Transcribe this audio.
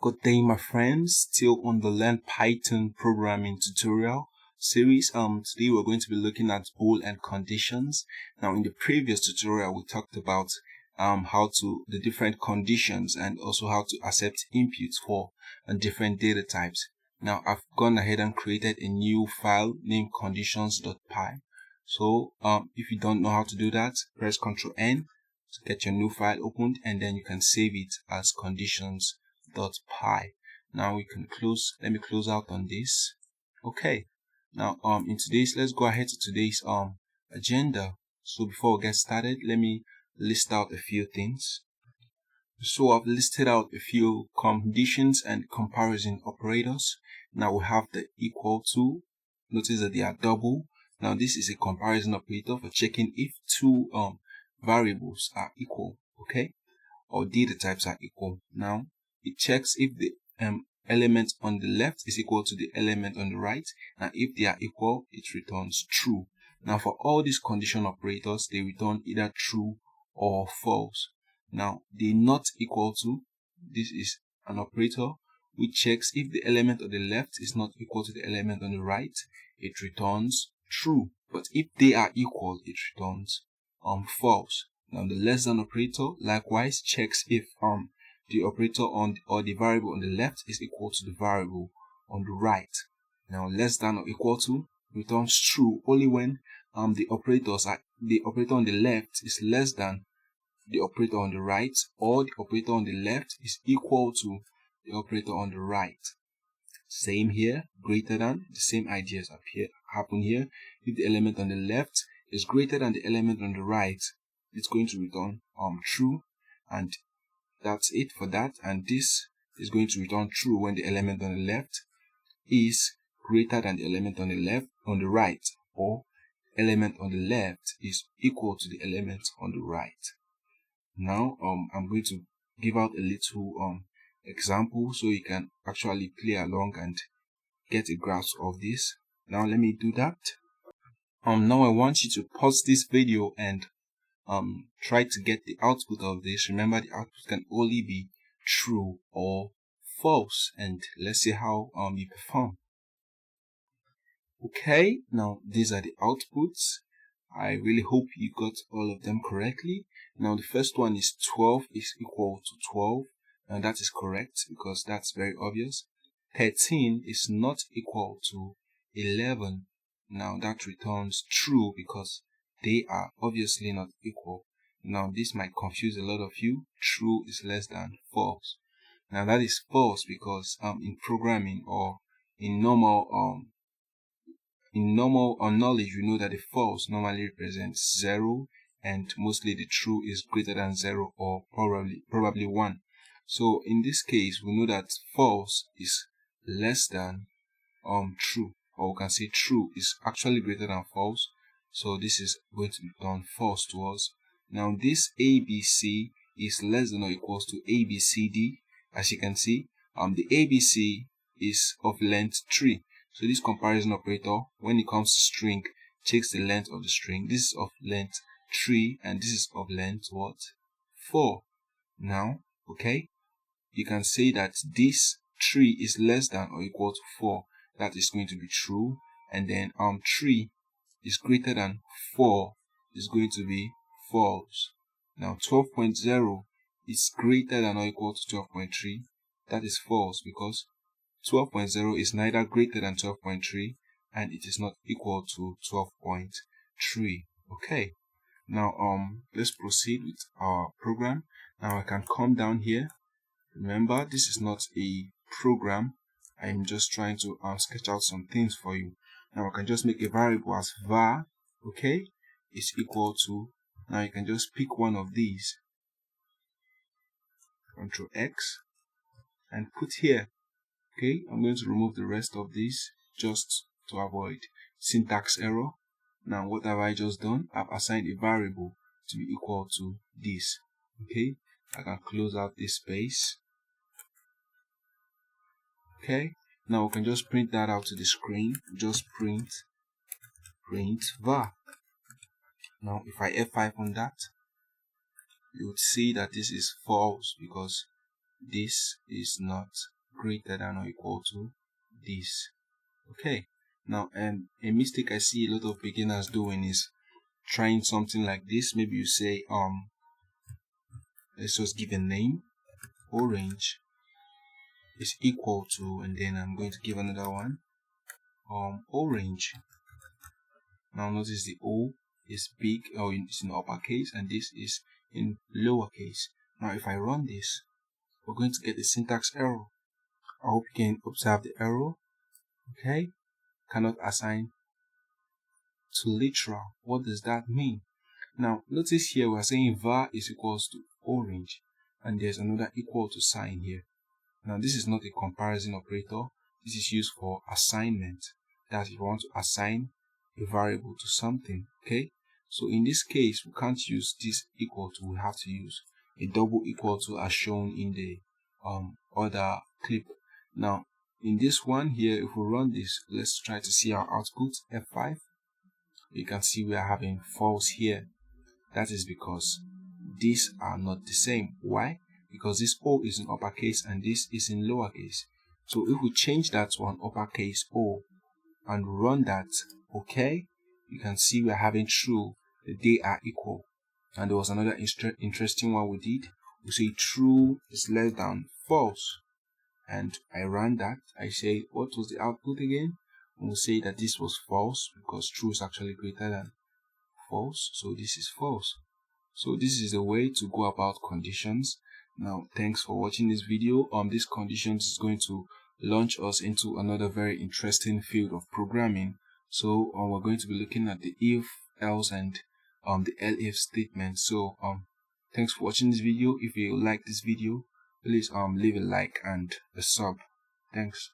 Good day, my friends. Still on the Learn Python programming tutorial series. Today we're going to be looking at bool and conditions. Now, in the previous tutorial, we talked about the different conditions and also how to accept inputs for different data types. Now, I've gone ahead and created a new file named conditions.py. So, if you don't know how to do that, press Ctrl N to get your new file opened, and then you can save it as conditions.py. Now we can let me close out on this. Okay, now let's go ahead to today's agenda. So before we get started, let me list out a few things. So I've listed out a few conditions and comparison operators. Now we have the equal to. Notice that they are double. Now this is a comparison operator for checking if two variables are equal, okay, or data types are equal. Now it checks if the element on the left is equal to the element on the right, and if they are equal, it returns true. Now for all these condition operators, they return either true or false. Now the not equal to, this is an operator which checks if the element on the left is not equal to the element on the right, it returns true. But if they are equal, it returns false. Now the less than operator likewise checks if the operator or the variable on the left is equal to the variable on the right. Now less than or equal to returns true only when the operator on the left is less than the operator on the right, or the operator on the left is equal to the operator on the right. Same here, greater than, the same ideas happen here. If the element on the left is greater than the element on the right, it's going to return true, and that's it for that. And this is going to return true when the element on the left is greater than the element on the right, or element on the left is equal to the element on the right. Now I'm going to give out a little example so you can actually play along and get a grasp of this. Now let me do that. Now I want you to pause this video and try to get the output of this. Remember, the output can only be true or false, and let's see how you perform. Okay, now these are the outputs. I really hope you got all of them correctly. Now the first one is 12 is equal to 12, and that is correct because that's very obvious. 13 is not equal to 11. Now that returns true because they are obviously not equal. Now this might confuse a lot of you. True is less than false. Now that is false because in programming or in normal knowledge, you know that the false normally represents 0, and mostly the true is greater than 0 or probably 1. So in this case, we know that false is less than true, or we can say true is actually greater than false. So this is going to return false to us. Now this ABC is less than or equals to ABCD. As you can see, the ABC is of length 3. So this comparison operator, when it comes to string, checks the length of the string. This is of length 3 and this is of length what? 4. Now, okay, you can say that this 3 is less than or equal to 4. That is going to be true. And then 3 is greater than 4 is going to be false. Now 12.0 is greater than or equal to 12.3. That is false because 12.0 is neither greater than 12.3 and it is not equal to 12.3. Okay, now let's proceed with our program. Now I can come down here. Remember, this is not a program. I'm just trying to sketch out some things for you. Now I can just make a variable as var, okay, is equal to, now you can just pick one of these, Ctrl X, and put here. Okay, I'm going to remove the rest of this just to avoid syntax error. Now what have I just done? I've assigned a variable to be equal to this. Okay, I can close out this space. Okay, now we can just print that out to the screen. Just print var. Now if I F5 on that, you would see that this is false because this is not greater than or equal to this. Okay, now, and a mistake I see a lot of beginners doing is trying something like this. Maybe you say let's just give a name, orange is equal to, and then I'm going to give another one, orange. Now notice the O is big, or it's in uppercase, and this is in lowercase. Now if I run this, we're going to get a syntax error. I hope you can observe the error. Okay, cannot assign to literal. What does that mean? Now notice here we're saying var is equals to orange, and there's another equal to sign here. Now this is not a comparison operator. This is used for assignment. That's if you want to assign a variable to something. Okay, so in this case we can't use this equal to, we have to use a double equal to as shown in the other clip. Now in this one here, if we run this, let's try to see our output, F5. You can see we are having false here. That is because these are not the same. Why? Because this O is in uppercase and this is in lowercase. So if we change that to an uppercase O and run that, okay, you can see we're having true, they are equal. And there was another interesting one we did. We say true is less than false, and I ran that. I say, what was the output again? And we say that this was false because true is actually greater than false, so this is false. So this is a way to go about conditions. Now thanks for watching this video. This conditions is going to launch us into another very interesting field of programming. So we're going to be looking at the if, else, and the elif statement. So thanks for watching this video. If you like this video, please leave a like and a sub. Thanks.